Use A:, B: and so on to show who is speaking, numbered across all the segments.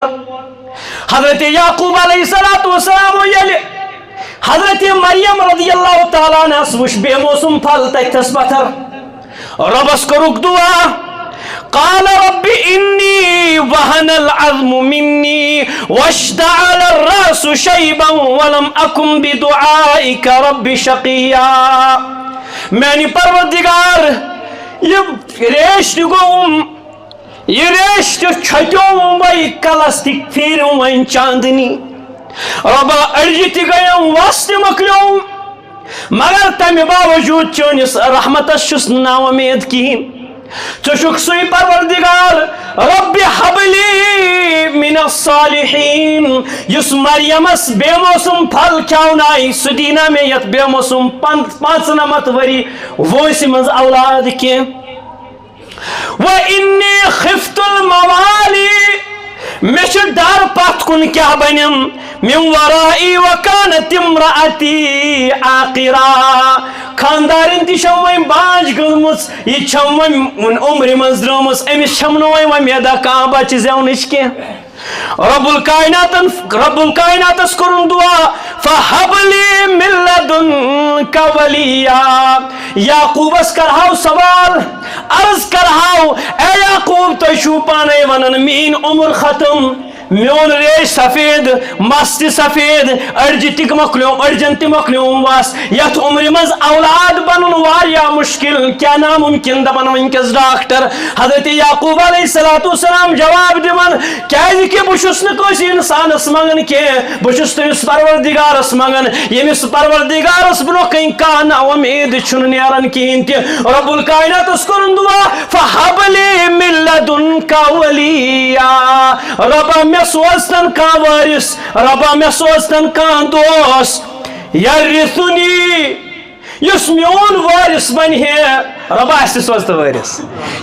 A: حضرت یعقوب علیہ السلام یلی حضرت مریم رضی اللہ تعالیٰ عنہ وش بے موسم پھل تتھس پتھر ربس کرک دعا قال رب انی وہن العظم منی واشتعل الراس شیبا ولم اکن بدعائک رب شقیا میانی پروردگار یہ ریش گوم یہ ریش چھٹوں بائی کلستک پھیروں وین چاندنی ربا ارجی تی گئیم واسط مکلیوں مگر تمی باوجود چونس رحمت شس نا امید کین چشک سوی پروردگار رب حبلی من الصالحین یس مریم اس بے موسم پھل کھاونائی سدینہ میں یت بے موسم 95 وری ویسی منز اولاد کی وَإِنِّي خِفْتُ الْمَوَالِي مش دار پات کن کیا بنم من ورائی وکانت امرأتی عاقرا خاندارن تی شوائن بانج گلمس یہ چھوائن عمر مزدرمس امیس چھمنوائن و میدا کان بچ زیونش کے رب الکائنات اسکرن دعا فَحَبْلِي مِن لَدُنْكَ وَلِيًّا یعقوب اس کرہاو سوال عرض کرہاو اے یعقوب تو شو پانے ونن مین عمر ختم میون ریش سفید مستی سفید ارجتی مکلیوں ارجنتی مکلیوں واس یت عمر مز اولاد بنن واریا مشکل کیا ناممکن دبن ونکس ڈاکٹر حضرت یعقوب علیہ السلام جواب دیون کیازِ کہ بشس نکوس انسان اس منگن کے بشس تمس پروردگارس منگن یمس پروردگارس برو کہیں کان امید چھن نیرن کہین تہ رب الکائنات اس کرن دعا فحبلی من لدنک ولیا رب میں سوزتن کان وارث ربا میں سوزتن کان دوست یرثنی یس میون وارث بن ہے ربا اس سوزت وارث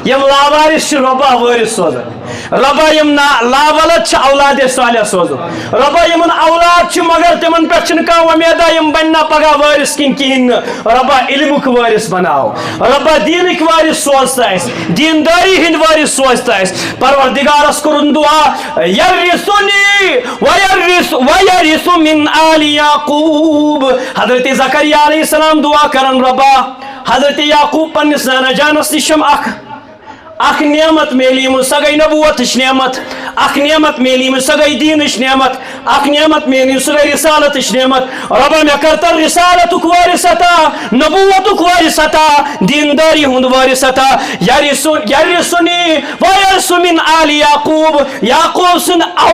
A: یم لا وارث چھ ربا وارث سوزن ربا یم لا ولد چھ اولاد صالح سوزن ربا یمن اولاد چھ مگر تمن پہ چھن کان امیدا یم بننا پگا وارث کن کہین ربا علمک وارث بناو ربا دینک وارث سوزتا ہے دینداری ہند وارث سوزتا ہے پروردگارس کرن دعا یرثنی ویرث من آل یعقوب حضرت زکریا علیہ السلام دعا کرن ربا حضرت یعقوب پنس نانا جانس نشم اخ نعمت میلیم سا گئی نبوتش نعمت اخ نعمت میلیم سا گئی دینش نعمت اخ نعمت میلیم سا گئی رسالتش نعمت ربا میں کرتا رسالتک وارثتا نبوتک وارثتا دینداری ہند وارثتا یرثنی ویرث من آل یعقوب یعقوب سن